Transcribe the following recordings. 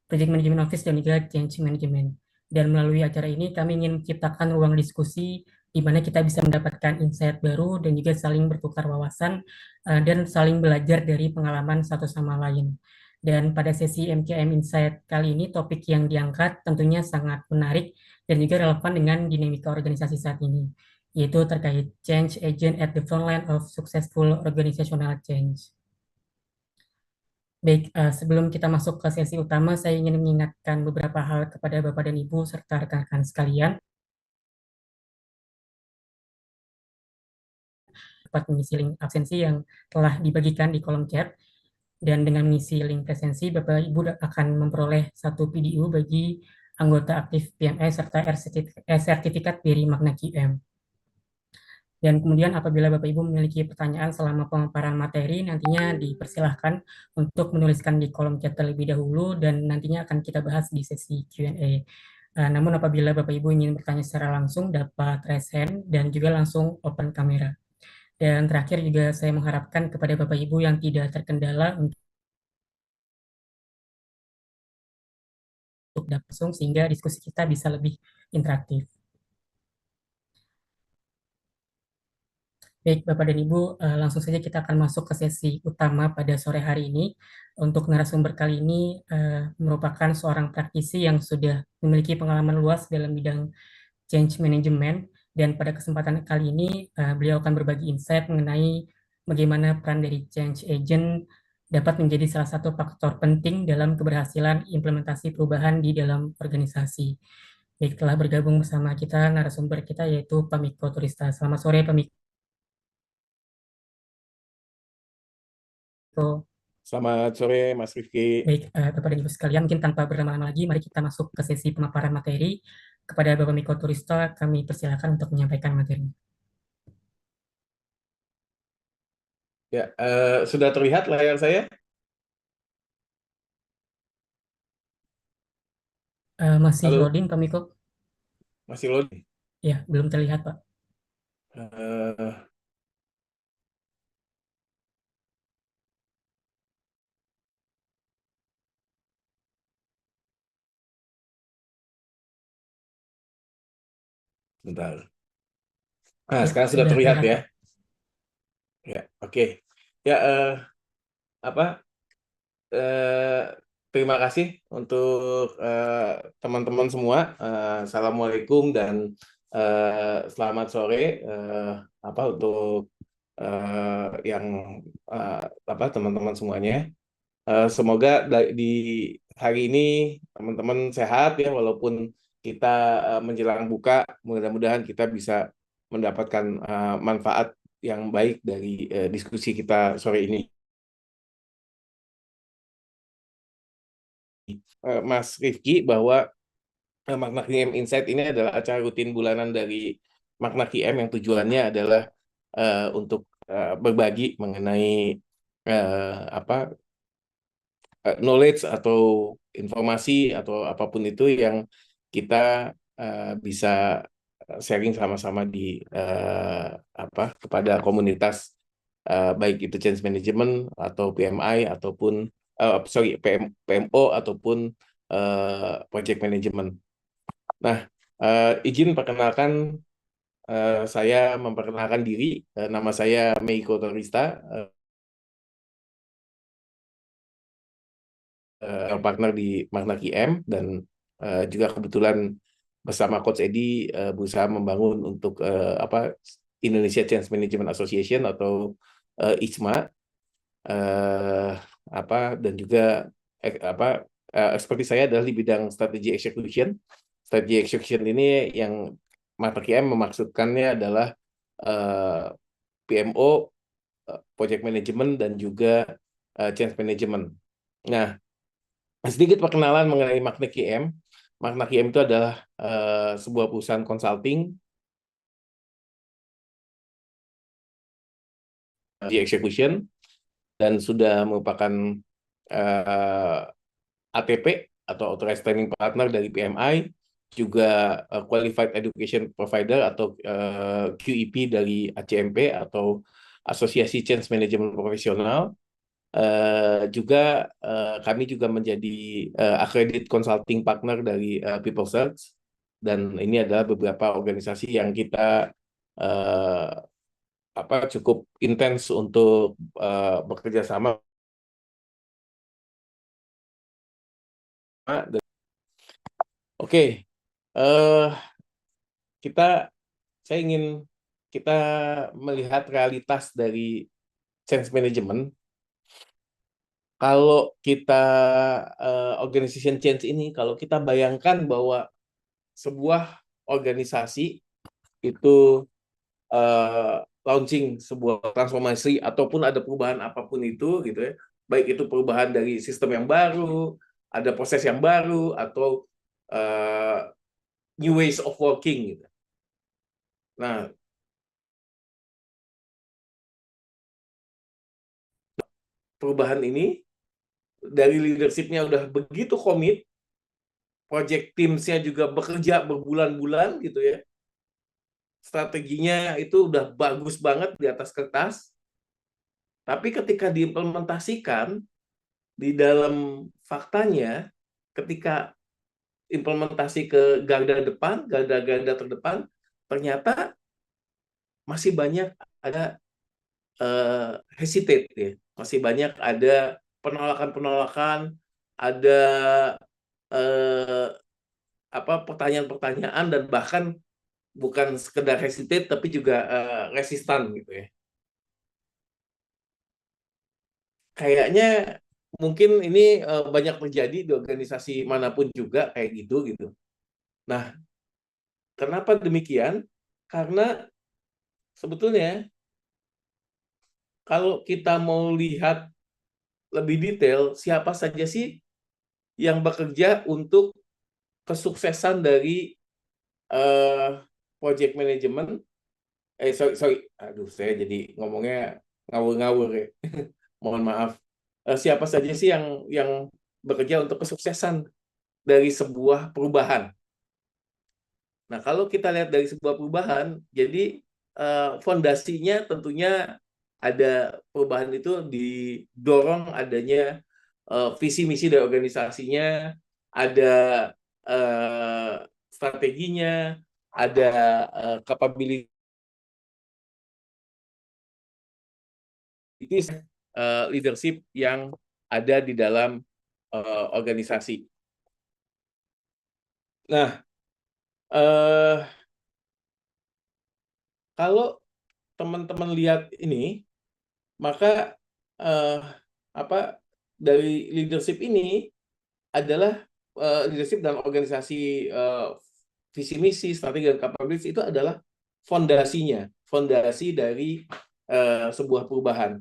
Project Management Office, dan juga Change Management. Dan melalui acara ini kami ingin menciptakan ruang diskusi di mana kita bisa mendapatkan insight baru dan juga saling bertukar wawasan dan saling belajar dari pengalaman satu sama lain. Dan pada sesi MKM Insight kali ini, topik yang diangkat tentunya sangat menarik dan juga relevan dengan dinamika organisasi saat ini, yaitu terkait change agent at the front line of successful organizational change. Baik, sebelum kita masuk ke sesi utama, saya ingin mengingatkan beberapa hal kepada Bapak dan Ibu serta rekan-rekan sekalian. Dapat mengisi link absensi yang telah dibagikan di kolom chat, dan dengan mengisi link presensi, Bapak Ibu akan memperoleh satu PDU bagi anggota aktif PMI serta sertifikat dari Magna QM. Dan kemudian apabila Bapak Ibu memiliki pertanyaan selama pemaparan materi, nantinya dipersilahkan untuk menuliskan di kolom chat terlebih dahulu dan nantinya akan kita bahas di sesi Q&A. Namun apabila Bapak Ibu ingin bertanya secara langsung, dapat raise hand dan juga langsung open kamera. Dan terakhir juga saya mengharapkan kepada Bapak Ibu yang tidak terkendala untuk dapat langsung sehingga diskusi kita bisa lebih interaktif. Baik, Bapak dan Ibu, langsung saja kita akan masuk ke sesi utama pada sore hari ini. Untuk narasumber kali ini merupakan seorang praktisi yang sudah memiliki pengalaman luas dalam bidang change management, dan pada kesempatan kali ini beliau akan berbagi insight mengenai bagaimana peran dari change agent dapat menjadi salah satu faktor penting dalam keberhasilan implementasi perubahan di dalam organisasi. Baik, telah bergabung bersama kita narasumber kita yaitu Pak Miko Turista. Selamat sore, Pak Miko. Selamat sore, Mas Rifki. Baik, Bapak dan Ibu sekalian, mungkin tanpa berlama-lama lagi, mari kita masuk ke sesi pemaparan materi. Kepada Bapak Miko Turista, kami persilakan untuk menyampaikan materi. Ya, sudah terlihat layar saya? Masih Halo, loading, Pak Miko? masih loading. Ya, belum terlihat, Pak. Eh, Bentar. Nah, Ya, sekarang sudah sudah terlihat terlihat, ya. Pak. Ya, oke. Ya, apa? eh, Terima kasih untuk teman-teman semua. Assalamualaikum dan selamat sore. Untuk yang apa teman-teman semuanya. Semoga di hari ini teman-teman sehat ya, walaupun kita menjelang buka, mudah-mudahan kita bisa mendapatkan manfaat yang baik dari diskusi kita sore ini. Mas Rifki, bahwa Magna QM Insight ini adalah acara rutin bulanan dari Magna QM yang tujuannya adalah untuk berbagi mengenai apa knowledge atau informasi atau apapun itu yang kita bisa sharing sama-sama di kepada komunitas, baik itu change management atau PMI ataupun PMO ataupun project management. Nah, izin perkenalkan, saya memperkenalkan diri. Nama saya Meiko Torista, partner di Magna QM, dan juga kebetulan bersama Coach Edi berusaha membangun untuk Indonesia Change Management Association atau ICMA, eh, dan juga seperti saya adalah di bidang strategi execution. Strategi execution ini yang Magna QM memaksudkannya adalah PMO, project management, dan juga change management. Nah, sedikit perkenalan mengenai Magna QM. Magna QM itu adalah sebuah perusahaan consulting di execution dan sudah merupakan ATP atau Authorized Training Partner dari PMI, juga Qualified Education Provider atau QEP dari ACMP atau Asosiasi Change Management Profesional, Juga kami juga menjadi accredited consulting partner dari People Search, dan ini adalah beberapa organisasi yang kita eh, cukup intens untuk bekerja sama. Oke, eh, saya ingin kita melihat realitas dari change management. Kalau kita organization change ini, kalau kita bayangkan bahwa sebuah organisasi itu launching sebuah transformasi ataupun ada perubahan apapun itu gitu ya, baik itu perubahan dari sistem yang baru, ada proses yang baru, atau uh, new ways of working gitu. Nah, perubahan ini dari leadership-nya udah begitu komit, project teams-nya juga bekerja berbulan-bulan gitu ya. Strateginya itu udah bagus banget di atas kertas, tapi ketika diimplementasikan di dalam faktanya, ketika implementasi ke garda depan, garda-garda terdepan, ternyata masih banyak ada hesitate ya, masih banyak ada penolakan-penolakan, ada eh, pertanyaan-pertanyaan, dan bahkan bukan sekedar hesitate tapi juga resistan gitu ya. Kayaknya mungkin ini banyak terjadi di organisasi manapun juga kayak gitu gitu. Nah, kenapa demikian? Karena sebetulnya kalau kita mau lihat lebih detail, siapa saja sih yang bekerja untuk kesuksesan dari project management? Sorry, aduh, saya jadi ngomongnya ngawur-ngawur ya. Mohon maaf. Siapa saja sih yang bekerja untuk kesuksesan dari sebuah perubahan? Nah, kalau kita lihat dari sebuah perubahan, jadi fondasinya tentunya ada, perubahan itu didorong adanya visi misi dari organisasinya, ada eh, strateginya, ada capability leadership yang ada di dalam organisasi. Nah, eh, kalau teman-teman lihat ini, maka eh, dari leadership ini adalah leadership dalam organisasi, visi misi, strategi, dan capabilities itu adalah fondasinya, fondasi dari sebuah perubahan.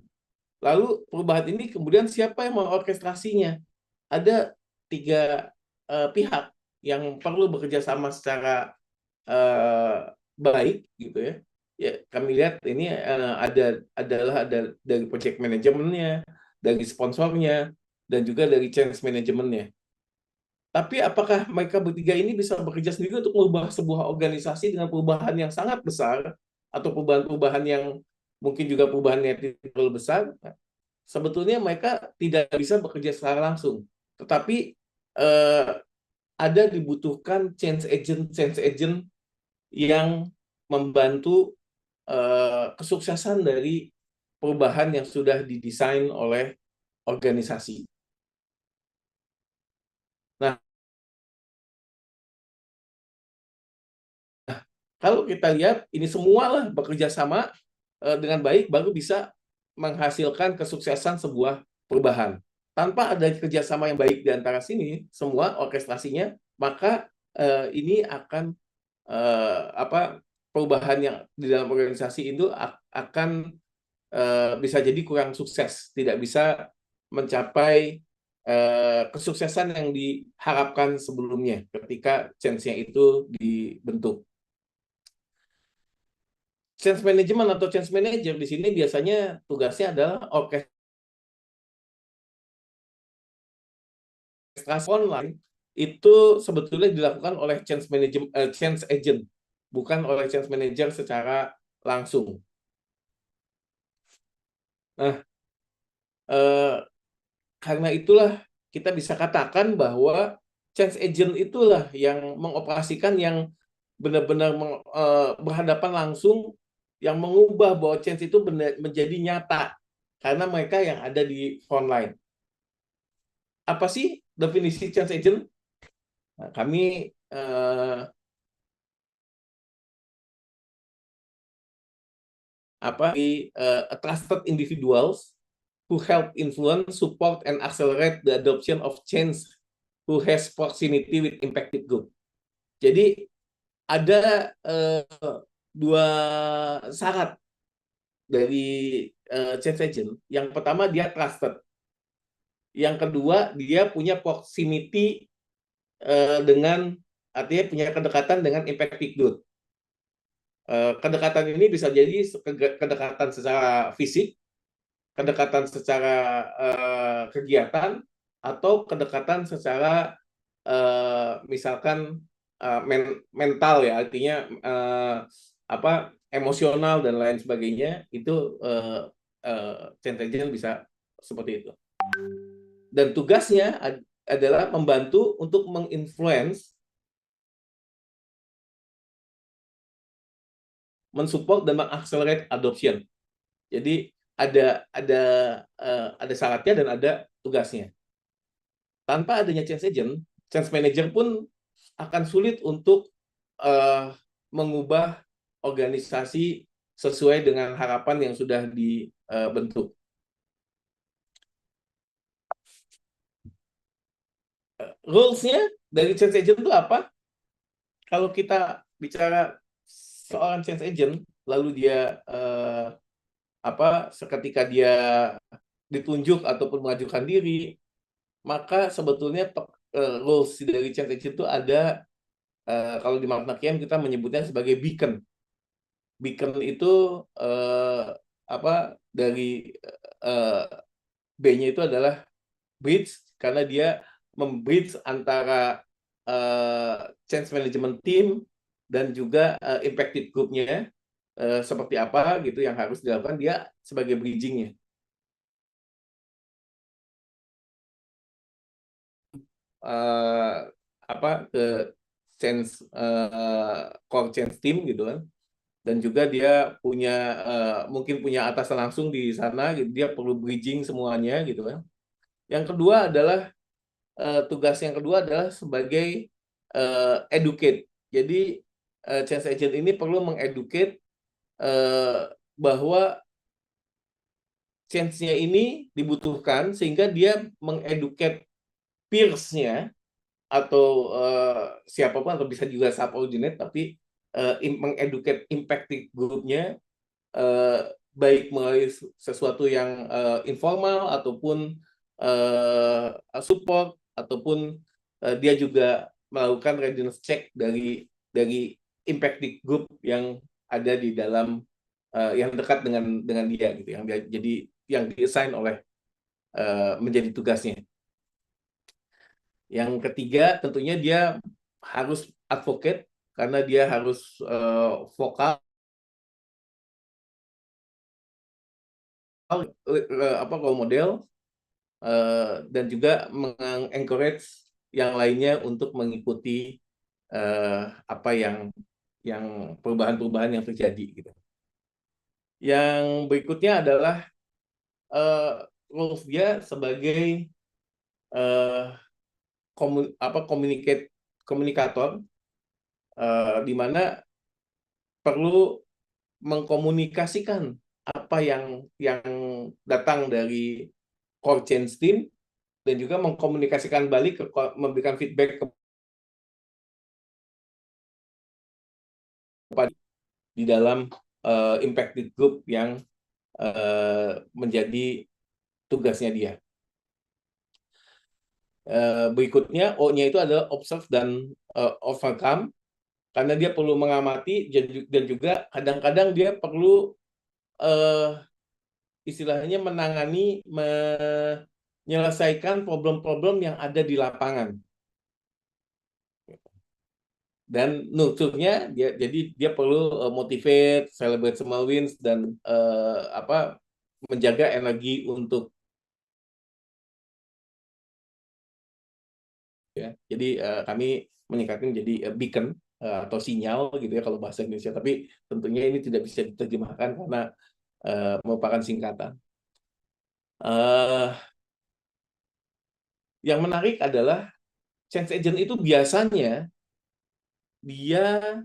Lalu perubahan ini kemudian siapa yang mengorkestrasinya? Ada tiga pihak yang perlu bekerja sama secara baik gitu ya. Ya, kami lihat ini ada dari project manajemennya, dari sponsornya, dan juga dari change manajemennya. Tapi apakah mereka bertiga ini bisa bekerja sendiri untuk mengubah sebuah organisasi dengan perubahan yang sangat besar, atau perubahan-perubahan yang mungkin juga perubahannya tidak terlalu besar? Sebetulnya mereka tidak bisa bekerja secara langsung, tetapi eh, ada dibutuhkan change agent yang membantu kesuksesan dari perubahan yang sudah didesain oleh organisasi. Nah, kalau kita lihat ini semua lah bekerja sama dengan baik, baru bisa menghasilkan kesuksesan sebuah perubahan. Tanpa ada kerjasama yang baik di antara sini, semua orkestrasinya, maka ini akan perubahan yang di dalam organisasi itu akan bisa jadi kurang sukses, tidak bisa mencapai kesuksesan yang diharapkan sebelumnya ketika change-nya itu dibentuk. Change management atau change manager di sini biasanya tugasnya adalah orkestrasi online, itu sebetulnya dilakukan oleh change agent, bukan oleh change manager secara langsung. Nah, Karena itulah kita bisa katakan bahwa change agent itulah yang mengoperasikan, yang benar-benar berhadapan langsung, yang mengubah bahwa change itu menjadi nyata karena mereka yang ada di frontline. Apa sih definisi change agent? Nah, kami trusted individuals who help influence, support, and accelerate the adoption of change who has proximity with impacted group. Jadi ada dua syarat dari change agent. Yang pertama, dia trusted. Yang kedua, dia punya proximity dengan, artinya punya kedekatan dengan impacted group. Kedekatan ini bisa jadi kedekatan secara fisik, kedekatan secara kegiatan, atau kedekatan secara misalkan mental, ya, artinya emosional dan lain sebagainya. Itu change agent bisa seperti itu. Dan tugasnya adalah membantu untuk menginfluence, mensupport, dan mengakselerate adoption. Jadi ada syaratnya dan ada tugasnya. Tanpa adanya change agent, change manager pun akan sulit untuk mengubah organisasi sesuai dengan harapan yang sudah dibentuk. Rules-nya dari change agent itu apa? Kalau kita bicara seorang change agent, lalu dia seketika dia ditunjuk ataupun mengajukan diri, maka sebetulnya rules dari change agent itu ada, kalau di Magna QM kita menyebutnya sebagai beacon. Beacon itu dari B-nya itu adalah bridge, karena dia membridge antara change management team dan juga impacted group-nya, seperti apa gitu yang harus dilakukan, dia sebagai bridging-nya. Ke change core change team gitu kan, dan juga dia mungkin punya atasan langsung di sana gitu, dia perlu bridging semuanya gitu kan. Yang kedua adalah tugas yang kedua adalah sebagai educate. Jadi change agent ini perlu mengeducate bahwa change-nya ini dibutuhkan, sehingga dia mengeducate peers-nya atau siapapun, atau bisa juga subordinate, tapi mengeducate impacted group-nya, baik melalui sesuatu yang informal ataupun support, ataupun dia juga melakukan readiness check dari impacted group yang ada di dalam yang dekat dengan dia gitu, yang diassign oleh menjadi tugasnya. Yang ketiga, tentunya dia harus advocate, karena dia harus vokal, role model, dan juga mengencourage yang lainnya untuk mengikuti perubahan-perubahan yang terjadi gitu. Yang berikutnya adalah roles dia sebagai komunikator, di mana perlu mengkomunikasikan apa yang datang dari core change team, dan juga mengkomunikasikan balik, memberikan feedback kepada di dalam impacted group yang menjadi tugasnya dia. Berikutnya, O-nya itu adalah observe dan overcome, karena dia perlu mengamati, dan juga kadang-kadang dia perlu istilahnya menangani, menyelesaikan problem-problem yang ada di lapangan. Dan nurture-nya jadi dia perlu motivate, celebrate small wins, dan menjaga energi untuk ya. Jadi kami menyingkatnya menjadi beacon atau sinyal gitu ya kalau bahasa Indonesia. Tapi tentunya ini tidak bisa diterjemahkan karena merupakan singkatan. Yang menarik adalah change agent itu biasanya dia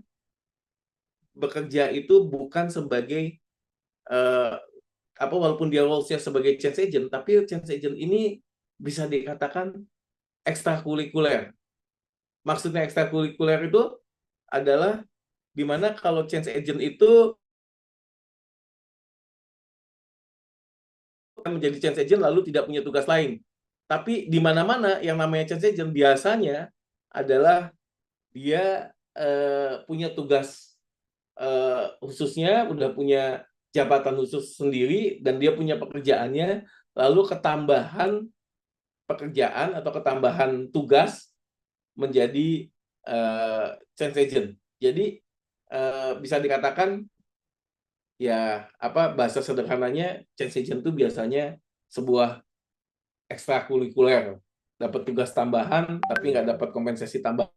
bekerja itu bukan sebagai walaupun dia role-nya sebagai change agent, tapi change agent ini bisa dikatakan ekstrakurikuler. Maksudnya ekstrakurikuler itu adalah di mana kalau change agent itu menjadi change agent lalu tidak punya tugas lain. Tapi di mana-mana yang namanya change agent biasanya adalah dia punya tugas khususnya, udah punya jabatan khusus sendiri, dan dia punya pekerjaannya, lalu ketambahan pekerjaan atau ketambahan tugas menjadi change agent. Jadi bisa dikatakan ya bahasa sederhananya change agent itu biasanya sebuah ekstrakurikuler, dapat tugas tambahan tapi nggak dapat kompensasi tambahan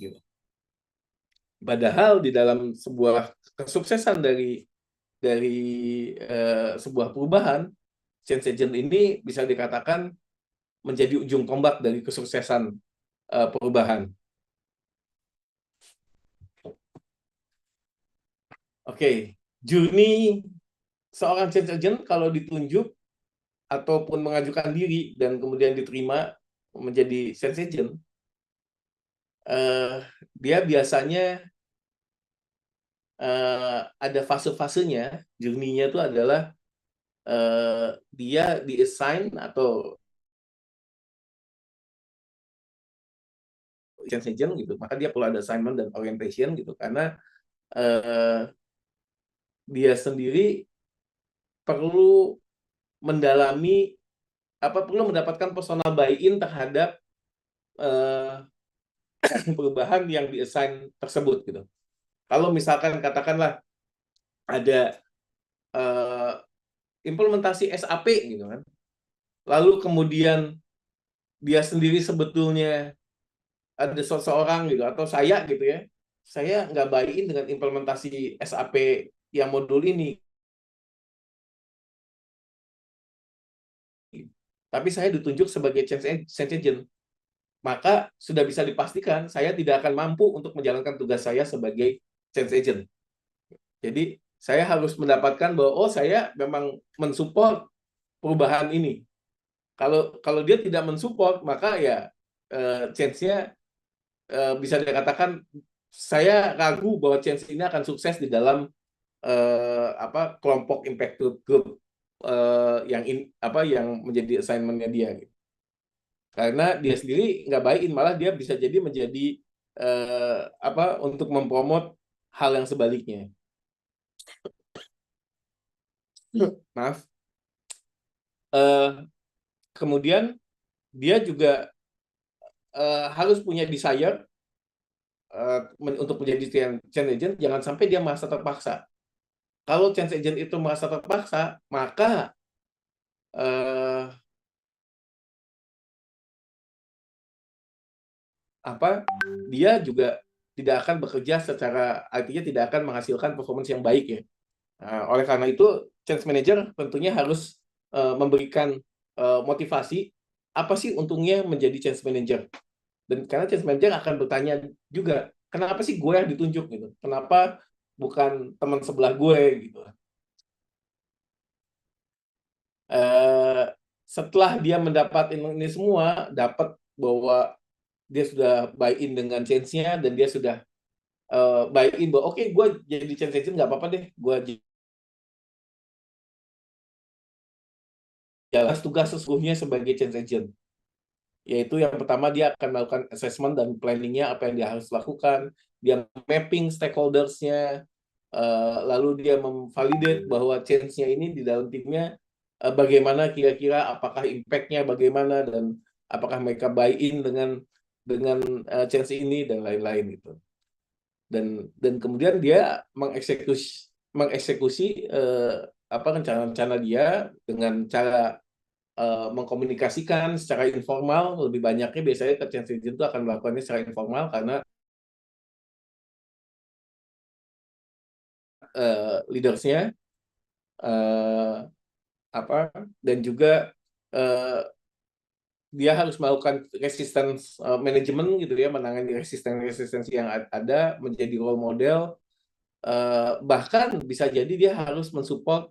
gitu. Padahal di dalam sebuah kesuksesan dari sebuah perubahan, change agent ini bisa dikatakan menjadi ujung tombak dari kesuksesan perubahan. Oke, journey seorang change agent kalau ditunjuk ataupun mengajukan diri dan kemudian diterima menjadi change agent, dia biasanya ada fase-fasenya. Journey-nya itu adalah dia di-assign atau change agent gitu, maka dia perlu ada assignment dan orientation gitu, karena dia sendiri perlu mendalami perlu mendapatkan personal buy-in terhadap perubahan yang di-assign tersebut gitu. Kalau misalkan katakanlah ada implementasi SAP gitu kan, lalu kemudian dia sendiri sebetulnya ada seseorang gitu atau saya gitu ya, saya nggak buy-in dengan implementasi SAP yang modul ini, tapi saya ditunjuk sebagai change agent, maka sudah bisa dipastikan saya tidak akan mampu untuk menjalankan tugas saya sebagai change agent. Jadi saya harus mendapatkan bahwa saya memang mensupport perubahan ini. Kalau dia tidak mensupport, maka ya chance-nya bisa dikatakan saya ragu bahwa chance ini akan sukses di dalam kelompok impact group yang menjadi assignment-nya dia gitu. Karena dia sendiri nggak buy-in, malah dia bisa jadi menjadi untuk mempromot hal yang sebaliknya. Maaf. Kemudian dia juga harus punya desire untuk menjadi change agent. Jangan sampai dia merasa terpaksa. Kalau change agent itu merasa terpaksa, maka dia juga tidak akan bekerja secara, artinya tidak akan menghasilkan performance yang baik ya. Oleh karena itu, change manager tentunya harus memberikan motivasi apa sih untungnya menjadi change manager. Dan karena change manager akan bertanya juga, kenapa sih gue yang ditunjuk gitu? Kenapa bukan teman sebelah gue gitu? Setelah dia mendapat ini semua, dapat bahwa dia sudah buy-in dengan change-nya dan dia sudah buy-in bahwa oke, gue jadi change agent nggak apa-apa deh, gue jalan tugas sesungguhnya sebagai change agent, yaitu yang pertama dia akan melakukan assessment dan planning-nya apa yang dia harus lakukan, dia mapping stakeholders-nya, lalu dia memvalidate bahwa change-nya ini di dalam timnya bagaimana kira-kira, apakah impact-nya bagaimana dan apakah mereka buy-in dengan change ini dan lain-lain gitu. Dan kemudian dia mengeksekusi rencana-rencana dia dengan cara mengkomunikasikan secara informal. Lebih banyaknya biasanya ke change agent itu akan melakukannya secara informal karena leadersnya dan juga dia harus melakukan resistance management gitu ya, menangani resistensi yang ada, menjadi role model, bahkan bisa jadi dia harus mensupport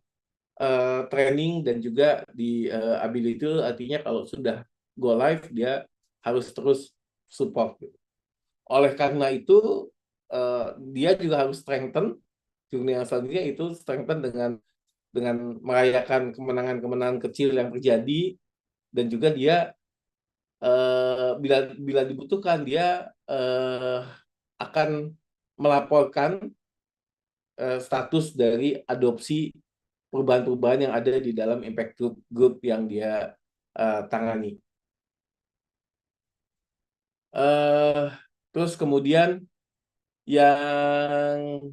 training dan juga di ability, artinya kalau sudah go live dia harus terus support. Oleh karena itu dia juga harus strengthen dunia selanjutnya, itu strengthen dengan merayakan kemenangan-kemenangan kecil yang terjadi, dan juga dia bila dibutuhkan dia akan melaporkan status dari adopsi perubahan-perubahan yang ada di dalam impact group yang dia tangani. Terus kemudian yang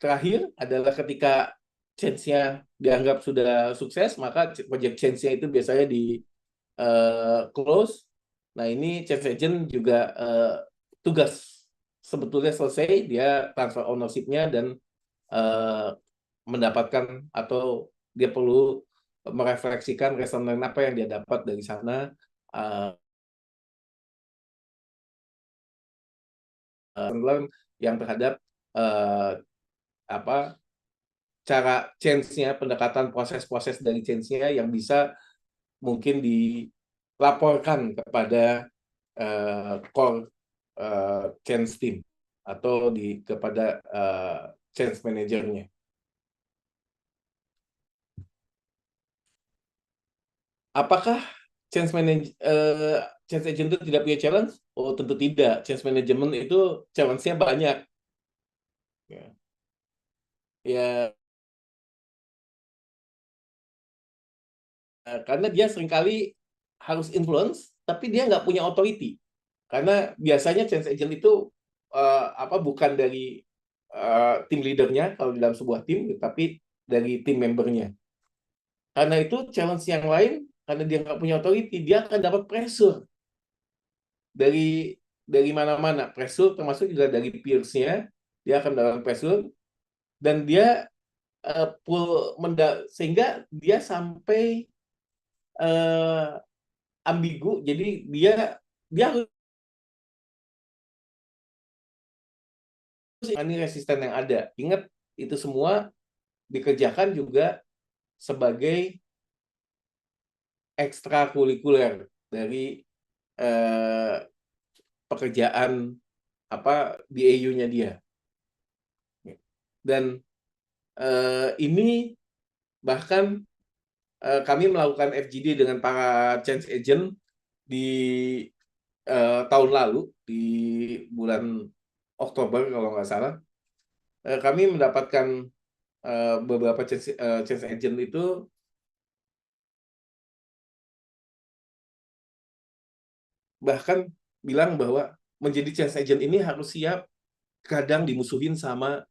terakhir adalah ketika change-nya dianggap sudah sukses, maka project change-nya itu biasanya di close. Nah, ini change agent juga tugas sebetulnya selesai, dia transfer ownership-nya dan mendapatkan, atau dia perlu merefleksikan lesson learned apa yang dia dapat dari sana, yang terhadap cara change-nya, pendekatan proses-proses dari change-nya yang bisa mungkin dilaporkan kepada core change team atau kepada change manajernya. Apakah change agent itu tidak punya challenge? Oh, tentu tidak. Change management itu challenge-nya banyak. Ya, karena dia seringkali harus influence, tapi dia nggak punya authority. Karena biasanya change agent itu bukan dari tim leadernya kalau di dalam sebuah tim, tapi dari tim membernya. Karena itu challenge yang lain, karena dia nggak punya authority, dia akan dapat pressure dari mana-mana. Pressure termasuk juga dari peers-nya, dia akan dapat pressure, dan dia sehingga dia sampai ambigu. Jadi dia harus ini resisten yang ada. Ingat, itu semua dikerjakan juga sebagai ekstrakurikuler dari pekerjaan BAU-nya dia. Dan ini bahkan kami melakukan FGD dengan para change agent di tahun lalu, di bulan Oktober kalau nggak salah. Kami mendapatkan beberapa change agent itu bahkan bilang bahwa menjadi change agent ini harus siap kadang dimusuhin sama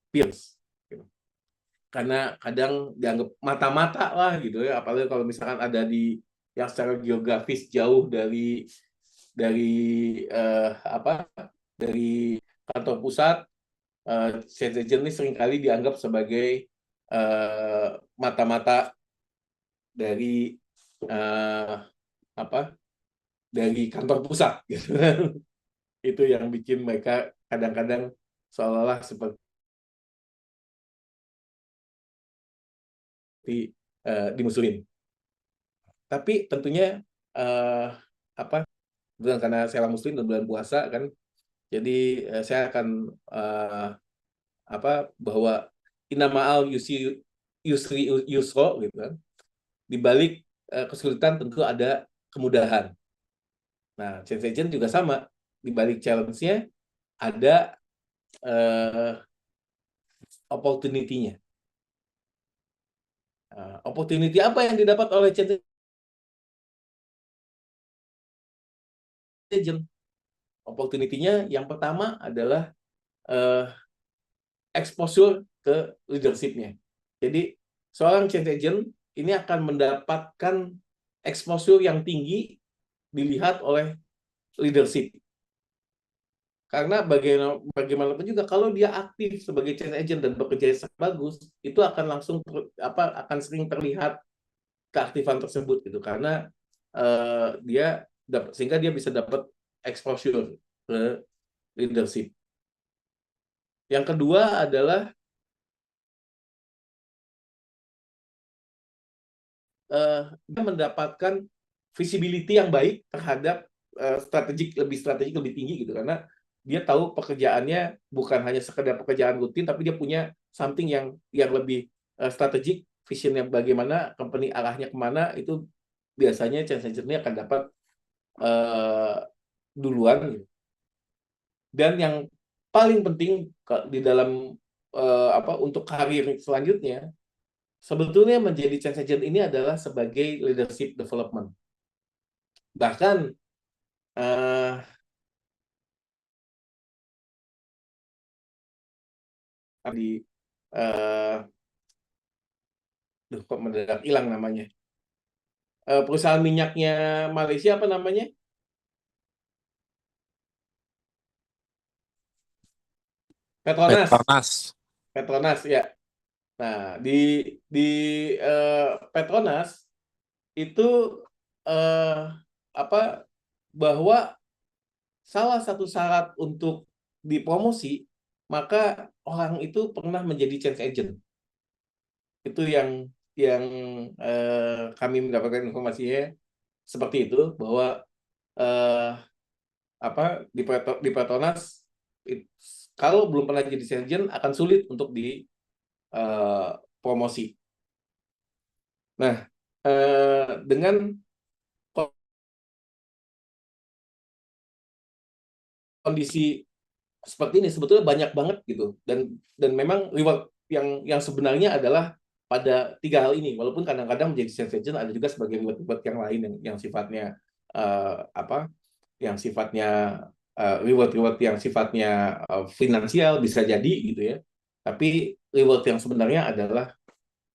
peers, karena kadang dianggap mata-mata lah gitu ya, apalagi kalau misalkan ada di yang secara geografis jauh dari kantor pusat. Change agent ini seringkali dianggap sebagai mata-mata dari dari kantor pusat gitu. Itu yang bikin mereka kadang-kadang seolah-olah seperti dimusuhin. Tapi tentunya bukan karena saya muslim dan bulan puasa kan, jadi saya akan bahwa innamal yusri yusro gitu kan. Di balik kesulitan tentu ada kemudahan. Nah, change agent juga sama. Di balik challenge-nya ada opportunity-nya. Opportunity apa yang didapat oleh change agent? Opportunity-nya yang pertama adalah exposure ke leadership-nya. Jadi, seorang change agent ini akan mendapatkan exposure yang tinggi dilihat oleh leadership. Karena bagaimanapun juga kalau dia aktif sebagai change agent dan bekerja sangat bagus, itu akan langsung akan sering terlihat keaktifan tersebut gitu. Karena sehingga dia bisa dapat exposure ke leadership. Yang kedua adalah dia mendapatkan visibility yang baik terhadap lebih strategik lebih tinggi gitu, karena dia tahu pekerjaannya bukan hanya sekedar pekerjaan rutin, tapi dia punya something yang lebih strategik, visionnya bagaimana, company arahnya kemana, itu biasanya change agent ini akan dapat duluan gitu. Dan yang paling penting di dalam untuk karir selanjutnya, sebetulnya menjadi change agent ini adalah sebagai leadership development. Bahkan di kok mendadak hilang namanya, perusahaan minyaknya Malaysia apa namanya? Petronas. Petronas. Petronas ya. Nah, di Petronas itu bahwa salah satu syarat untuk dipromosi, maka orang itu pernah menjadi change agent. Itu yang kami mendapatkan informasinya seperti itu, bahwa di Petronas kalau belum pernah jadi change agent akan sulit untuk dipromosi. Nah, dengan kondisi seperti ini sebetulnya banyak banget gitu, dan memang reward yang sebenarnya adalah pada 3 hal ini, walaupun kadang-kadang menjadi change agent ada juga sebagai reward yang lain yang sifatnya reward yang sifatnya finansial bisa jadi gitu ya, tapi reward yang sebenarnya adalah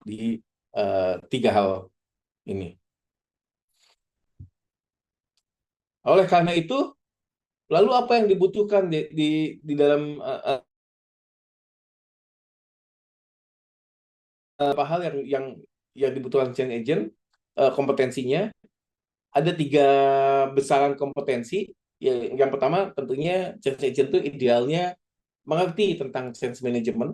di 3 hal ini. Oleh karena itu, lalu apa yang dibutuhkan di dalam apa hal yang dibutuhkan change agent? Kompetensinya ada 3 besaran kompetensi. Yang pertama tentunya change agent itu idealnya mengerti tentang change management.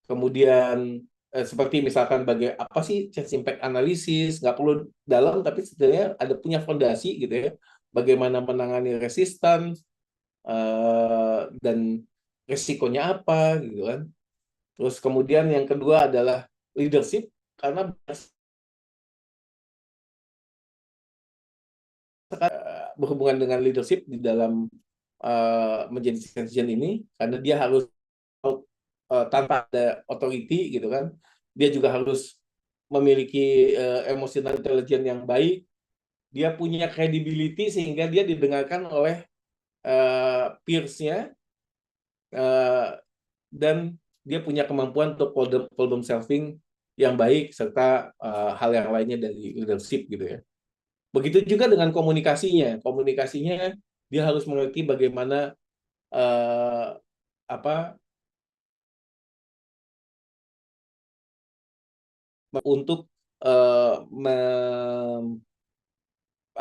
Kemudian seperti misalkan apa sih change impact analysis, nggak perlu dalam tapi sebenarnya ada punya fondasi gitu ya, bagaimana menangani resistance dan resikonya apa gitu kan. Terus kemudian yang kedua adalah leadership, karena berhubungan dengan leadership di dalam menjadi change agent ini, karena dia harus tanpa ada authority gitu kan, dia juga harus memiliki emotional intelligence yang baik, dia punya credibility sehingga dia didengarkan oleh peers-nya, dan dia punya kemampuan untuk problem solving yang baik, serta hal yang lainnya dari leadership gitu ya. Begitu juga dengan komunikasinya. Komunikasinya dia harus mengerti bagaimana untuk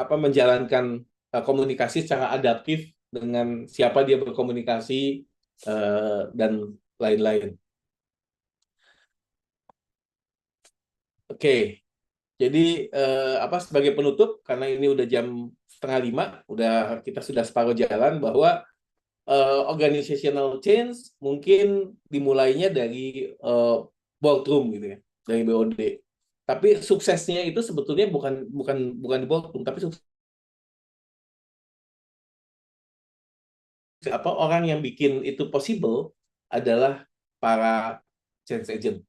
menjalankan komunikasi secara adaptif dengan siapa dia berkomunikasi dan lain-lain. Oke, jadi sebagai penutup, karena ini udah jam 4:30, kita sudah separuh jalan, bahwa organizational change mungkin dimulainya dari boardroom gitu ya, dari BOD. Tapi suksesnya itu sebetulnya bukan di boardroom, tapi orang yang bikin itu possible adalah para change agent.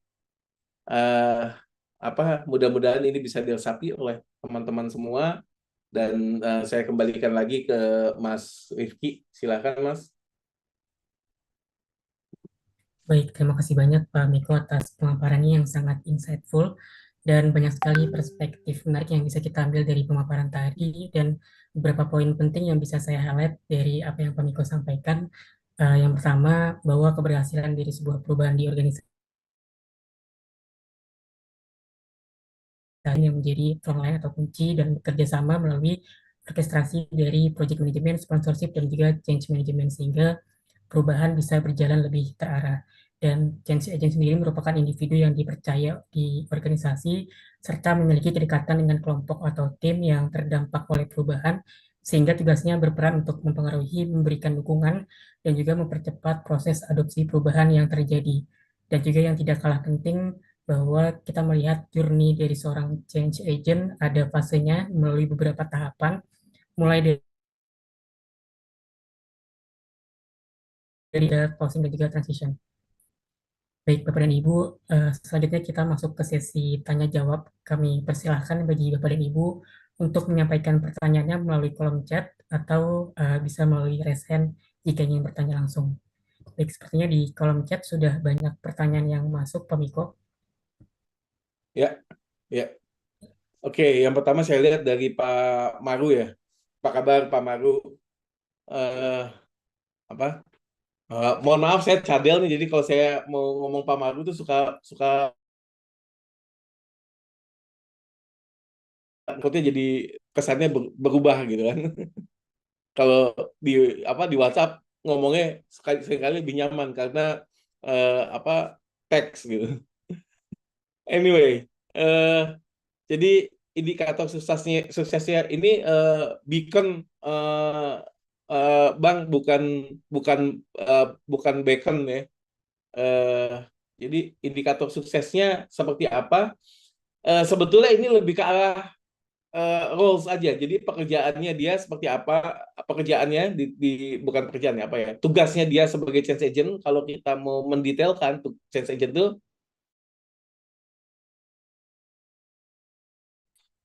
Mudah-mudahan ini bisa diresapi oleh teman-teman semua, dan saya kembalikan lagi ke Mas Rifki. Silakan, Mas. Baik, terima kasih banyak Pak Miko atas pemaparannya yang sangat insightful dan banyak sekali perspektif menarik yang bisa kita ambil dari pemaparan tadi dan beberapa poin penting yang bisa saya highlight dari apa yang Pak Miko sampaikan. Yang pertama, bahwa keberhasilan dari sebuah perubahan di organisasi yang menjadi frontline atau kunci dan bekerjasama melalui orkestrasi dari project management, sponsorship, dan juga change management sehingga perubahan bisa berjalan lebih terarah. Dan change agent sendiri merupakan individu yang dipercaya di organisasi serta memiliki kedekatan dengan kelompok atau tim yang terdampak oleh perubahan sehingga tugasnya berperan untuk mempengaruhi, memberikan dukungan, dan juga mempercepat proses adopsi perubahan yang terjadi. Dan juga yang tidak kalah penting bahwa kita melihat journey dari seorang change agent ada fasenya melalui beberapa tahapan, mulai dari closing dan juga transition. Baik, Bapak dan Ibu, selanjutnya kita masuk ke sesi tanya jawab. Kami persilahkan bagi Bapak dan Ibu untuk menyampaikan pertanyaannya melalui kolom chat atau bisa melalui raise hand jika ingin bertanya langsung. Baik, sepertinya di kolom chat sudah banyak pertanyaan yang masuk, Pak Miko. Ya, ya. Oke, yang pertama saya lihat dari Pak Maru ya. Apa kabar Pak Maru? Eh, apa? Mohon maaf saya cadel nih, jadi kalau saya mau ngomong Pak Maru tuh suka suka takutnya jadi kesannya berubah gitu kan. Kalau di di WhatsApp ngomongnya sekali lebih nyaman karena apa teks gitu. Anyway, jadi indikator suksesnya ini beacon Bang, bukan bukan bukan beacon ya. Eh, jadi indikator suksesnya seperti apa? Sebetulnya ini lebih ke arah roles aja. Jadi pekerjaannya dia seperti apa? Pekerjaannya bukan pekerjaannya apa ya? Tugasnya dia sebagai change agent. Kalau kita mau mendetailkan, change agent itu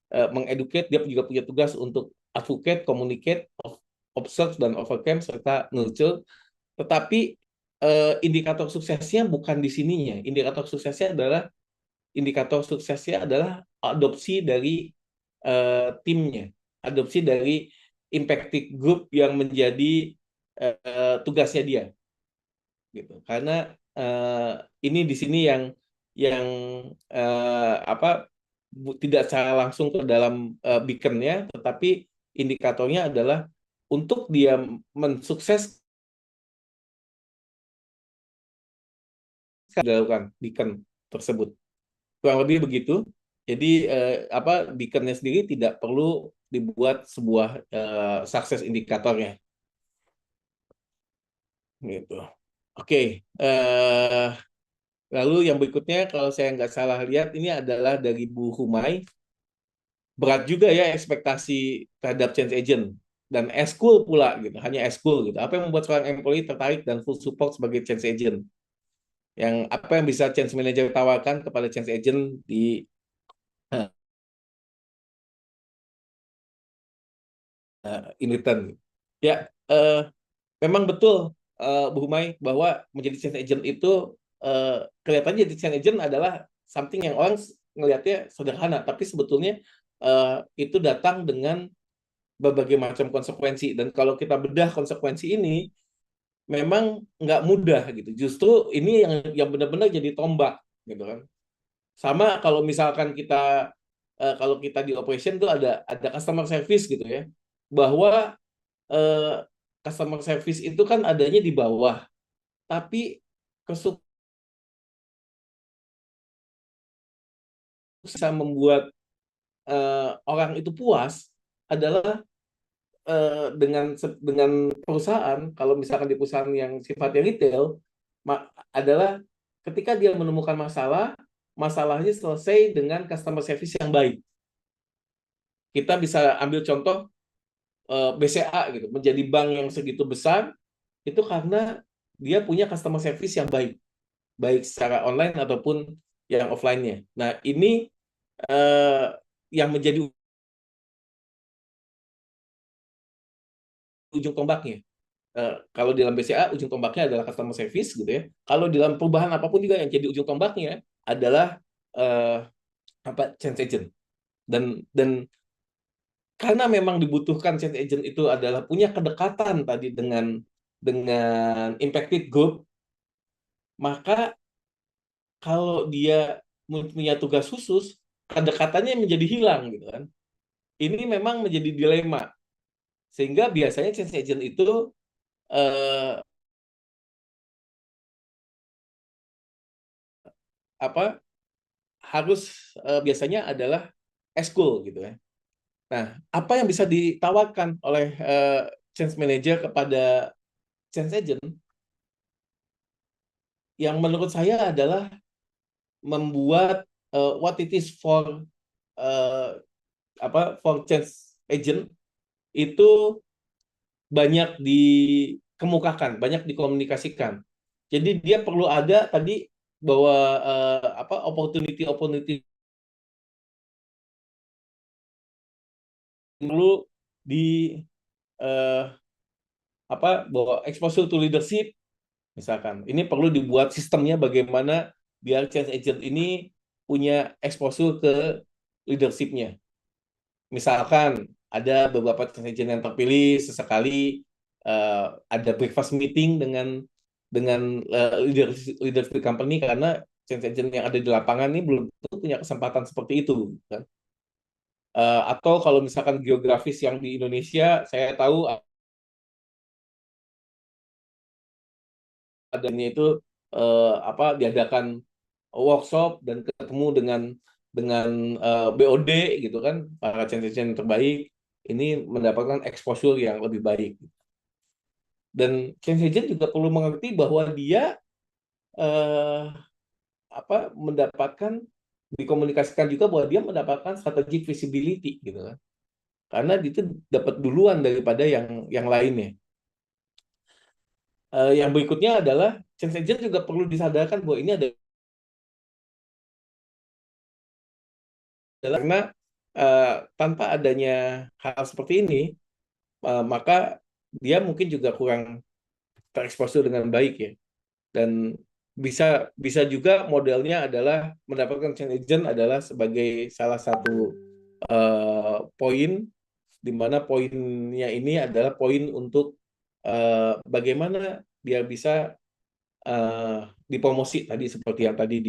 mengeducate, dia juga punya tugas untuk advocate, communicate, observe dan overcome serta nurture. Tetapi indikator suksesnya bukan di sininya. Indikator suksesnya adalah adopsi dari timnya, adopsi dari impacted group yang menjadi tugasnya dia, gitu. Karena ini di sini yang apa tidak secara langsung ke dalam beacon-nya, tetapi indikatornya adalah untuk dia mensukses dilakukan beacon tersebut. Kurang lebih begitu. Jadi beacon-nya sendiri tidak perlu dibuat sebuah sukses indikatornya, gitu. Oke, lalu yang berikutnya kalau saya nggak salah lihat ini adalah dari Bu Humai. Berat juga ya ekspektasi terhadap change agent dan eskul pula gitu, hanya eskul gitu. Apa yang membuat seorang employee tertarik dan full support sebagai change agent? Yang apa yang bisa change manager tawarkan kepada change agent di uh, in return? Ya, memang betul Bu Humai bahwa menjadi change agent itu kelihatannya jadi change agent adalah something yang orang ngelihatnya sederhana, tapi sebetulnya itu datang dengan berbagai macam konsekuensi, dan kalau kita bedah konsekuensi ini memang nggak mudah gitu. Justru ini yang benar-benar jadi tombak gitu kan. Sama kalau misalkan kita kalau kita di operation tuh ada customer service gitu ya, bahwa eh, customer service itu kan adanya di bawah, tapi bisa membuat orang itu puas adalah dengan perusahaan. Kalau misalkan di perusahaan yang sifatnya retail, adalah ketika dia menemukan masalahnya selesai dengan customer service yang baik. Kita bisa ambil contoh BCA gitu, menjadi bank yang segitu besar itu karena dia punya customer service yang baik, baik secara online ataupun yang offline-nya. Nah, ini yang menjadi ujung tombaknya. Kalau di dalam BCA ujung tombaknya adalah customer service gitu ya. Kalau di dalam perubahan apapun juga yang jadi ujung tombaknya adalah change agent. Dan karena memang dibutuhkan change agent itu adalah punya kedekatan tadi dengan impacted group, maka kalau dia punya tugas khusus, kedekatannya menjadi hilang gitu kan. Ini memang menjadi dilema, sehingga biasanya change agent itu eh, apa harus biasanya adalah eskul gitu ya. Nah, apa yang bisa ditawarkan oleh change manager kepada change agent yang menurut saya adalah membuat what it is uh, for change agent itu banyak dikemukakan, banyak dikomunikasikan. Jadi dia perlu ada tadi bahwa opportunity perlu di uh, bahwa exposure to leadership misalkan. Ini perlu dibuat sistemnya bagaimana biar change agent ini punya exposure ke leadership-nya. Misalkan ada beberapa change agent yang terpilih sesekali ada breakfast meeting dengan leadership company karena change agent yang ada di lapangan ini belum tentu punya kesempatan seperti itu kan. Atau kalau misalkan geografis yang di Indonesia saya tahu adanya itu diadakan workshop dan ketemu dengan BOD gitu kan, para change agent yang terbaik ini mendapatkan exposure yang lebih baik. Dan change agent juga perlu mengerti bahwa dia eh, mendapatkan dikomunikasikan juga bahwa dia mendapatkan strategic visibility gitu kan. Karena itu dapat duluan daripada yang lainnya. Yang berikutnya adalah change agent juga perlu disadarkan bahwa ini adalah karena tanpa adanya hal seperti ini maka dia mungkin juga kurang tereksposur dengan baik ya. Dan bisa bisa juga modelnya adalah mendapatkan change agent adalah sebagai salah satu poin di mana poinnya ini adalah poin untuk bagaimana dia bisa dipromosi tadi seperti yang tadi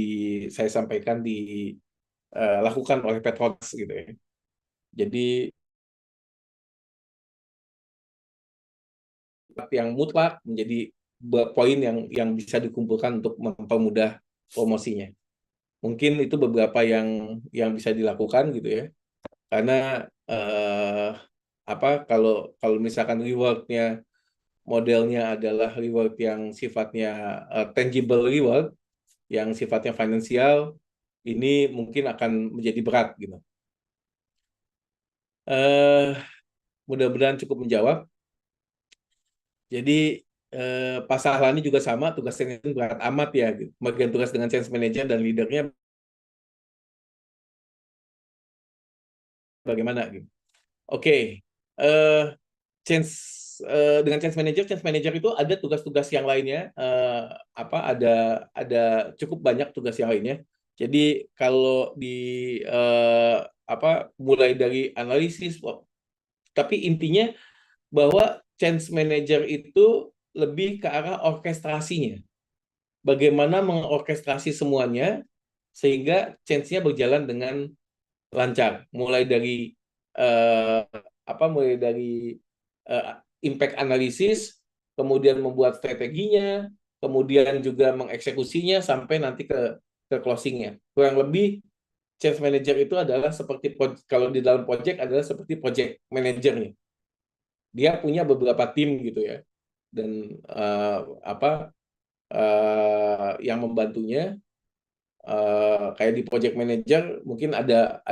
saya sampaikan dilakukan oleh Petronas gitu ya. Jadi yang mutlak menjadi poin yang bisa dikumpulkan untuk mempermudah promosinya. Mungkin itu beberapa yang bisa dilakukan gitu ya. Karena kalau misalkan rewardnya modelnya adalah reward yang sifatnya tangible reward, yang sifatnya finansial, ini mungkin akan menjadi berat gitu. Mudah-mudahan cukup menjawab. Jadi Pak Sahlani juga sama, tugasnya berat amat ya. Gitu. Bagian tugas dengan change manager dan leadernya bagaimana gitu. Oke, change dengan change manager itu ada tugas-tugas yang lainnya. Ada cukup banyak tugas yang lainnya. Jadi kalau mulai dari analisis, tapi intinya bahwa change manager itu lebih ke arah orkestrasinya. Bagaimana mengorkestrasi semuanya sehingga change-nya berjalan dengan lancar. Mulai dari impact analysis, kemudian membuat strateginya, kemudian juga mengeksekusinya sampai nanti ke closing-nya. Kurang lebih change manager itu adalah seperti kalau di dalam project adalah seperti project manajernya. Dia punya beberapa tim gitu ya. Dan yang membantunya kayak di project manager mungkin ada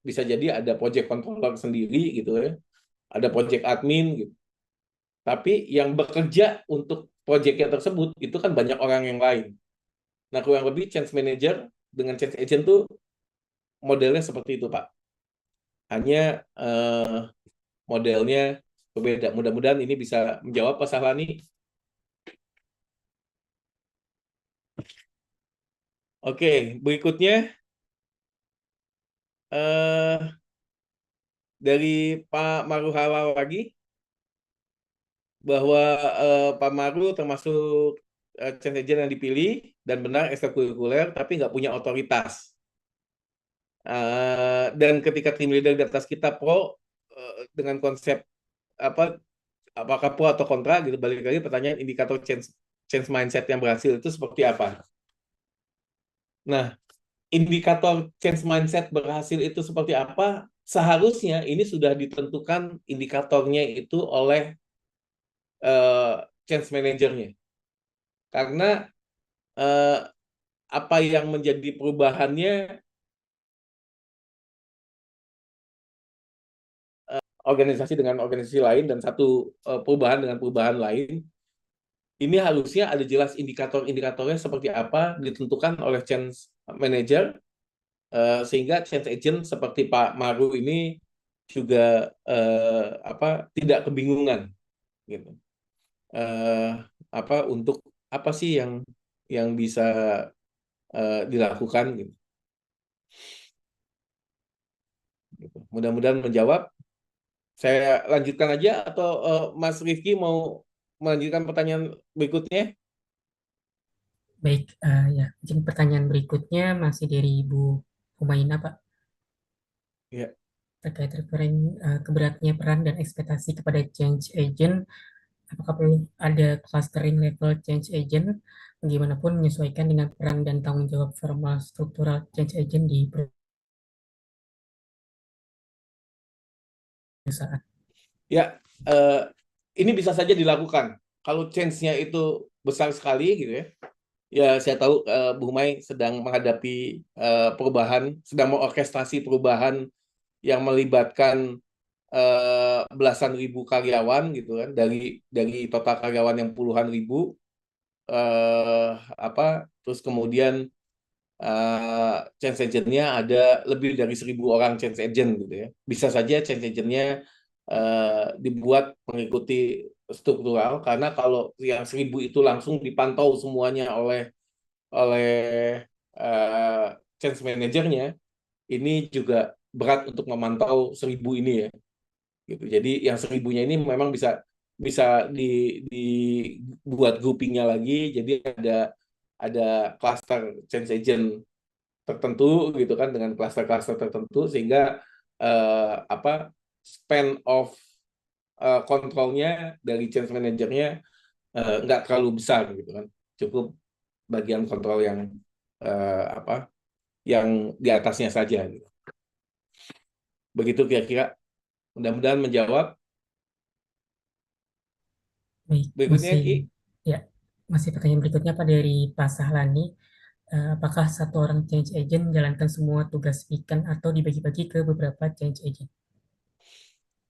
bisa jadi ada project controller sendiri gitu ya, ada project admin gitu. Tapi yang bekerja untuk projectnya tersebut itu kan banyak orang yang lain. Nah kurang lebih change manager dengan change agent tuh modelnya seperti itu Pak. Hanya modelnya berbeda. Mudah-mudahan ini bisa menjawab Pak Sahlani. Oke, berikutnya eh, dari Pak Maruhala lagi bahwa Pak Maru termasuk change agent yang dipilih dan benar ekstrakurikuler tapi nggak punya otoritas. Dan ketika tim leader di atas kita pro dengan konsep apa apakah pro atau kontra gitu, balik lagi pertanyaan indikator change mindset yang berhasil itu seperti apa. Nah, indikator change mindset berhasil itu seperti apa? Seharusnya ini sudah ditentukan indikatornya itu oleh change manajernya. Karena eh, apa yang menjadi perubahannya organisasi dengan organisasi lain dan satu perubahan dengan perubahan lain, ini harusnya ada jelas indikator-indikatornya seperti apa ditentukan oleh change manager sehingga change agent seperti Pak Maru ini juga tidak kebingungan gitu. Untuk apa sih yang bisa dilakukan gitu. Mudah-mudahan menjawab. Saya lanjutkan aja atau Mas Rifki mau melanjutkan pertanyaan berikutnya? Baik, ya, mungkin pertanyaan berikutnya masih dari Ibu Humaina, Pak, Ya. terkait keberatnya peran dan ekspektasi kepada change agent. Apakah perlu ada clustering level change agent? Bagaimanapun menyesuaikan dengan peran dan tanggung jawab formal struktural change agent di perusahaan. Ya, ini bisa saja dilakukan. Kalau change-nya itu besar sekali gitu ya. Ya, saya tahu Bu Humai sedang menghadapi perubahan, sedang mengorkestrasi perubahan yang melibatkan belasan ribu karyawan gitu kan, dari total karyawan yang puluhan ribu, terus kemudian change agent-nya ada lebih dari 1.000 orang change agent gitu ya. Bisa saja change agent-nya dibuat mengikuti struktural karena kalau yang 1.000 itu langsung dipantau semuanya oleh change manajernya, ini juga berat untuk memantau 1.000 ini ya. Gitu. Jadi yang 1.000-nya ini memang bisa bisa dibuat groupingnya lagi. Jadi ada cluster change agent tertentu gitu kan dengan cluster-cluster tertentu sehingga span of kontrolnya dari change manajernya nggak terlalu besar gitu kan, cukup bagian kontrol yang yang di atasnya saja gitu. Begitu kira-kira, mudah-mudahan menjawab. Baik, Berikutnya Ki. ya, masih pertanyaan berikutnya Pak dari Pak Sahlani. Apakah satu orang change agent menjalankan semua tugas beacon atau dibagi-bagi ke beberapa change agent?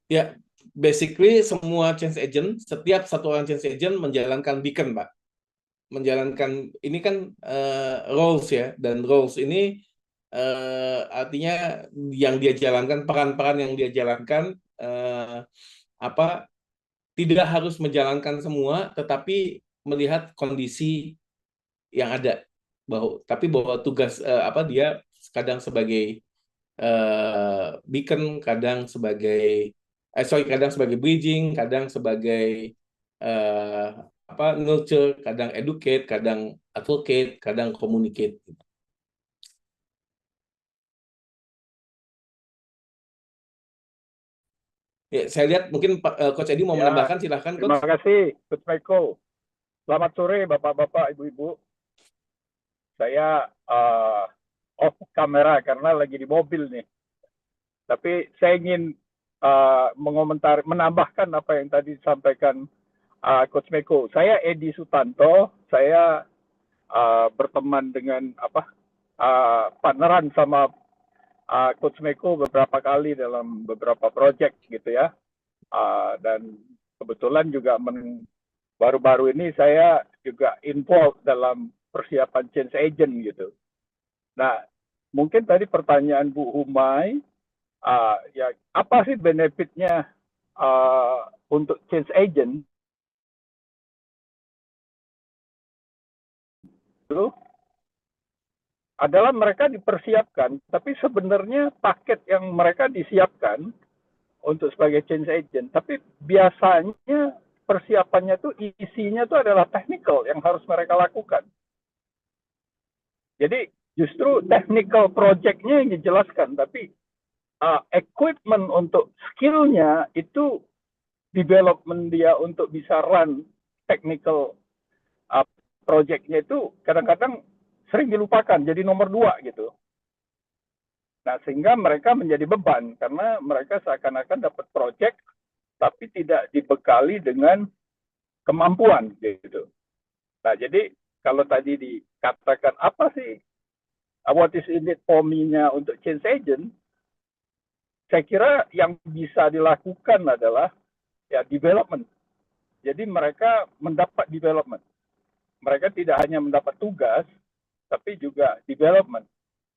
Ya, basically semua change agent, setiap satu orang change agent menjalankan beacon, Pak. Menjalankan ini kan roles ya, dan roles ini artinya yang dia jalankan, peran-peran yang dia jalankan tidak harus menjalankan semua, tetapi melihat kondisi yang ada, bahwa tugas dia kadang sebagai beacon, kadang sebagai bridging, kadang sebagai uh, nurture, kadang educate, kadang advocate, kadang communicate. Ya, saya lihat mungkin Coach Edi mau Ya, menambahkan, silahkan terima Coach. kasih, Coach Meko. Selamat sore, Bapak-Bapak, Ibu-Ibu. Saya off kamera karena lagi di mobil nih. Tapi saya ingin menambahkan apa yang tadi disampaikan Coach Meko. Saya Edi Sutanto. Saya berteman dengan partneran sama Coach Meko beberapa kali dalam beberapa project gitu ya. Dan kebetulan juga baru-baru ini saya juga involved dalam persiapan change agent gitu. Nah, mungkin tadi pertanyaan Bu Humai, ya apa sih benefitnya untuk change agent itu? adalah mereka dipersiapkan, tapi sebenarnya paket yang mereka disiapkan untuk sebagai change agent, tapi biasanya persiapannya tuh isinya tuh adalah technical yang harus mereka lakukan. Jadi justru technical project-nya yang dijelaskan, tapi equipment untuk skill-nya itu development dia untuk bisa run technical project-nya itu kadang-kadang sering dilupakan, jadi nomor 2 gitu. Nah, sehingga mereka menjadi beban karena mereka seakan-akan dapat project tapi tidak dibekali dengan kemampuan gitu. Nah, jadi kalau tadi dikatakan apa sih what is in it for me-nya untuk change agent, saya kira yang bisa dilakukan adalah ya development. Jadi mereka mendapat development. Mereka tidak hanya mendapat tugas, tapi juga development.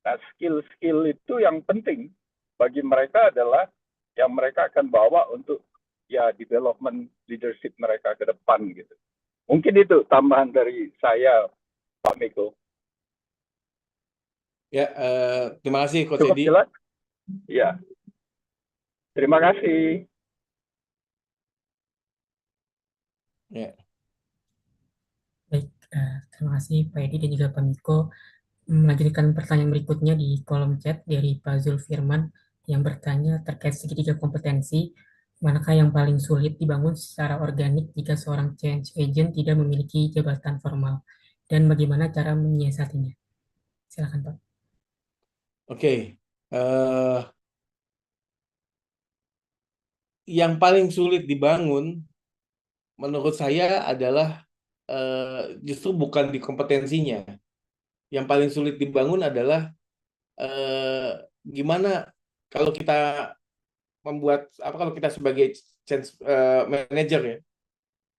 Nah, skill-skill itu yang penting bagi mereka adalah yang mereka akan bawa untuk ya development leadership mereka ke depan gitu. Mungkin itu tambahan dari saya, Pak Miko. Ya, terima kasih Coach Cukup Edi. jelas? Ya. Terima kasih. Ya. Baik, terima kasih Pak Edi dan juga Pak Miko. Melanjutkan pertanyaan berikutnya di kolom chat dari Pak Zulfirman yang bertanya terkait segitiga kompetensi, manakah yang paling sulit dibangun secara organik jika seorang change agent tidak memiliki jabatan formal, dan bagaimana cara menyiasatinya? Silakan Pak. Oke. Yang paling sulit dibangun menurut saya adalah justru bukan di kompetensinya. Yang paling sulit dibangun adalah gimana kalau kita kalau kita sebagai change manager ya,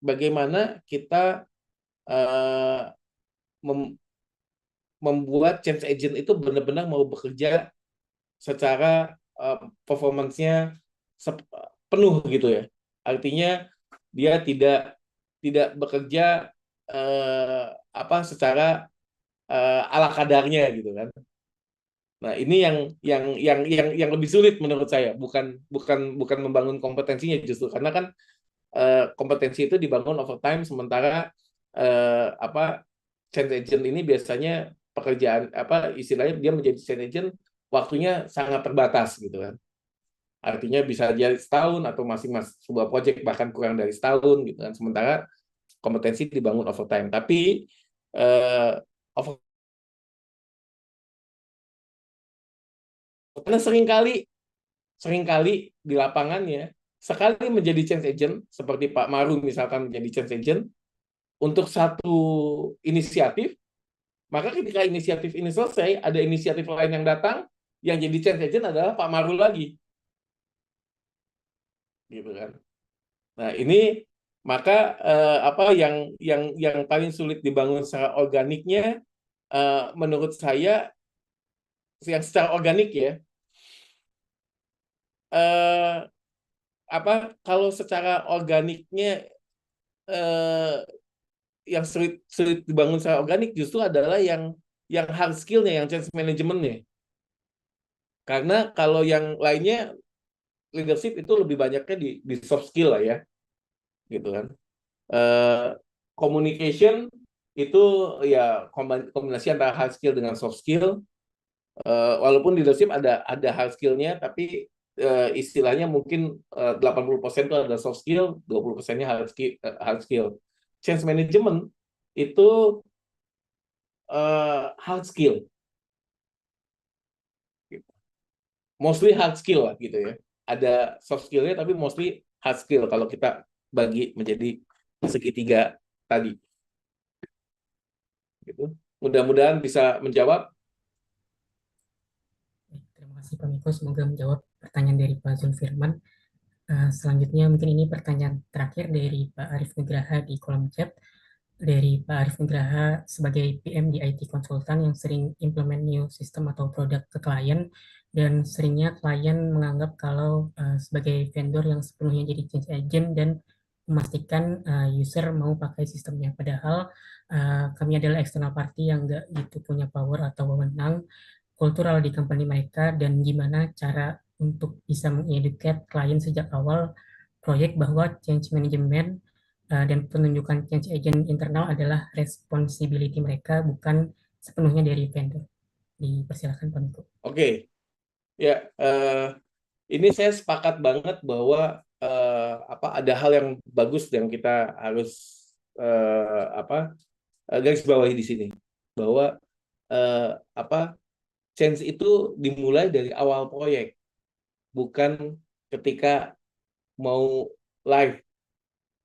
bagaimana kita membuat change agent itu benar-benar mau bekerja secara performance-nya penuh gitu ya. Artinya dia tidak bekerja secara ala kadarnya gitu kan. Nah, ini yang lebih sulit menurut saya, bukan membangun kompetensinya justru karena kan kompetensi itu dibangun over time, sementara change agent ini biasanya pekerjaan istilahnya dia menjadi change agent waktunya sangat terbatas gitu kan. Artinya bisa jadi setahun atau masih sebuah project bahkan kurang dari setahun gitu kan. Sementara kompetensi dibangun over time. Tapi karena seringkali di lapangannya sekali menjadi change agent seperti Pak Maru misalkan menjadi change agent untuk satu inisiatif, maka ketika inisiatif ini selesai ada inisiatif lain yang datang yang jadi change agent adalah Pak Maru lagi, gitu kan. Nah ini maka yang paling sulit dibangun secara organiknya menurut saya yang secara organik ya. Kalau secara organiknya yang sulit dibangun secara organik justru adalah yang hard skill-nya, yang change management-nya. Karena kalau yang lainnya leadership itu lebih banyaknya di soft skill lah ya, gitu kan. Communication itu ya kombinasi antara hard skill dengan soft skill. Walaupun leadership ada hard skill-nya, tapi istilahnya mungkin 80% itu ada soft skill, 20%-nya hard skill. Change management itu hard skill. Mostly hard skill lah gitu ya. Ada soft skill-nya tapi mostly hard skill kalau kita bagi menjadi segitiga tadi. Gitu. Mudah-mudahan bisa menjawab. Terima kasih Pak Miko, semoga menjawab pertanyaan dari Pak Zulfirman. Selanjutnya mungkin ini pertanyaan terakhir dari Pak Arif Nugraha di kolom chat. Dari Pak Arif Nugraha sebagai PM di IT konsultan yang sering implement new system atau produk ke klien, dan seringnya klien menganggap kalau sebagai vendor yang sepenuhnya jadi change agent dan memastikan user mau pakai sistemnya. Padahal kami adalah external party yang nggak gitu punya power atau wewenang kultural di company mereka, dan gimana cara untuk bisa mengeduket klien sejak awal proyek bahwa change management dan penunjukan change agent internal adalah responsibility mereka, bukan sepenuhnya dari vendor. Dipersilakan Pak Miko. Oke, ya ini saya sepakat banget bahwa ada hal yang bagus yang kita harus garis bawahi di sini, bahwa change itu dimulai dari awal proyek, bukan ketika mau live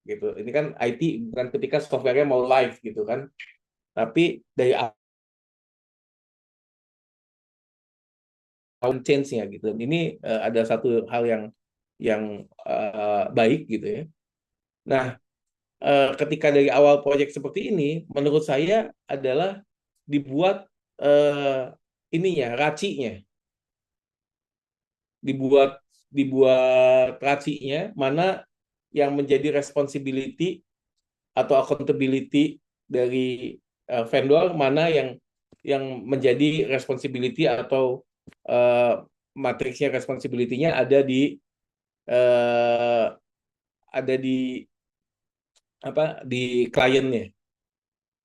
gitu. Ini kan IT, bukan ketika software-nya mau live gitu kan, tapi dari awal change-nya gitu. Ini ada satu hal yang baik gitu ya. Nah, ketika dari awal proyek seperti ini, menurut saya adalah dibuat racinya, dibuat racinya, mana yang menjadi responsibility atau accountability dari vendor, mana yang menjadi responsibility atau matriksnya responsibility-nya ada di kliennya.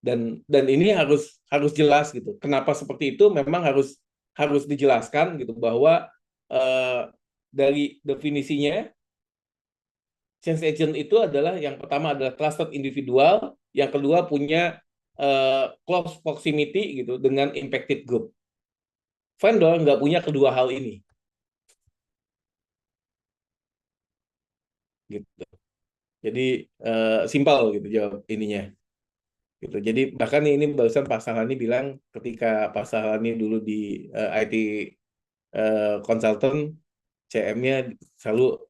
Dan ini harus jelas gitu. Kenapa seperti itu? Memang harus dijelaskan gitu, bahwa dari definisinya change agent itu adalah, yang pertama adalah trusted individual, yang kedua punya close proximity gitu dengan impacted group. Vendor nggak punya kedua hal ini. Gitu. Jadi simpel gitu jawab ininya. Gitu. Jadi bahkan ini barusan Pak Sahlani bilang, ketika Pak Sahlani dulu di IT consultant, CM-nya selalu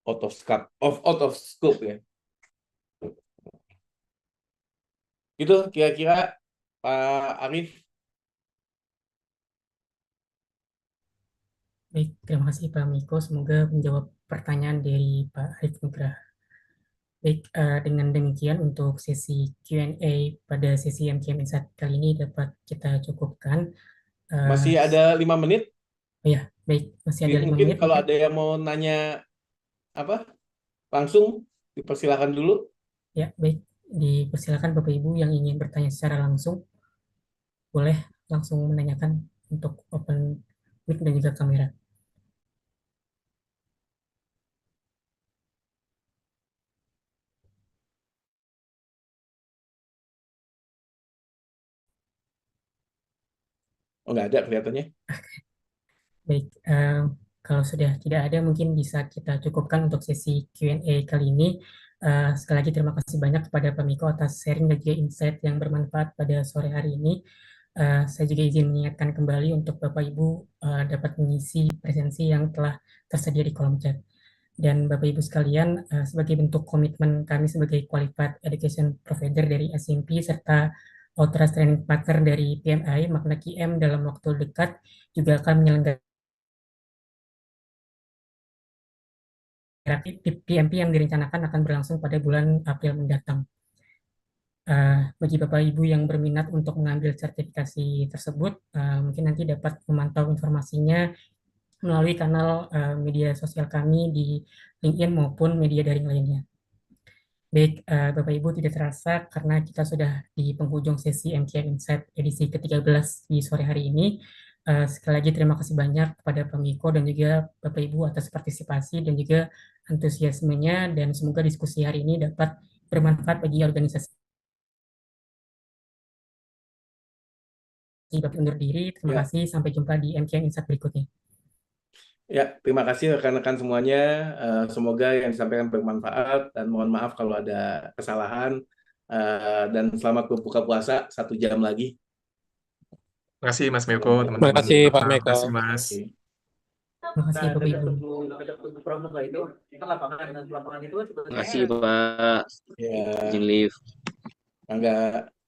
out of scope ya. Gitu kira-kira Pak Arif. Baik, terima kasih Pak Miko. Semoga menjawab pertanyaan dari Pak Arif Nugraha. Baik, dengan demikian untuk sesi Q&A pada sesi MKM Insight kali ini dapat kita cukupkan. Masih ada 5 menit. Oh ya, baik, masih ada 5 Mungkin menit. kalau ada yang mau nanya langsung dipersilakan dulu. Ya, baik, dipersilakan Bapak Ibu yang ingin bertanya secara langsung, boleh langsung menanyakan untuk open mic dan juga kamera. Oh, nggak ada kelihatannya. Baik, kalau sudah tidak ada, mungkin bisa kita cukupkan untuk sesi Q&A kali ini. Sekali lagi terima kasih banyak kepada Pak Miko atas sharing dan juga insight yang bermanfaat pada sore hari ini. Saya juga izin mengingatkan kembali untuk Bapak Ibu dapat mengisi presensi yang telah tersedia di kolom chat. Dan Bapak Ibu sekalian, sebagai bentuk komitmen kami sebagai Qualified Education Provider dari SMP serta Authorized Training Partner dari PMI, Magna QM dalam waktu dekat juga akan menyelenggarakan PMP yang direncanakan akan berlangsung pada bulan April mendatang. Bagi Bapak Ibu yang berminat untuk mengambil sertifikasi tersebut, mungkin nanti dapat memantau informasinya melalui kanal media sosial kami di LinkedIn maupun media daring lainnya. Baik, Bapak Ibu, tidak terasa karena kita sudah di penghujung sesi MKM Insight edisi ke-13 di sore hari ini. Sekali lagi terima kasih banyak kepada Pak Miko dan juga Bapak Ibu atas partisipasi dan juga antusiasmenya, dan semoga diskusi hari ini dapat bermanfaat bagi organisasi. Bapak undur diri, terima kasih, sampai jumpa di MKM Insight berikutnya. Ya, terima kasih rekan-rekan semuanya. Semoga yang disampaikan bermanfaat, dan mohon maaf kalau ada kesalahan. Dan selamat berbuka puasa 1 jam lagi. Terima kasih Mas Miko, teman-teman. Terima kasih Pak Miko. Terima kasih Mas. Terima kasih Bapak Ibu. Terima kasih Pak. Ya, Izin live. enggak.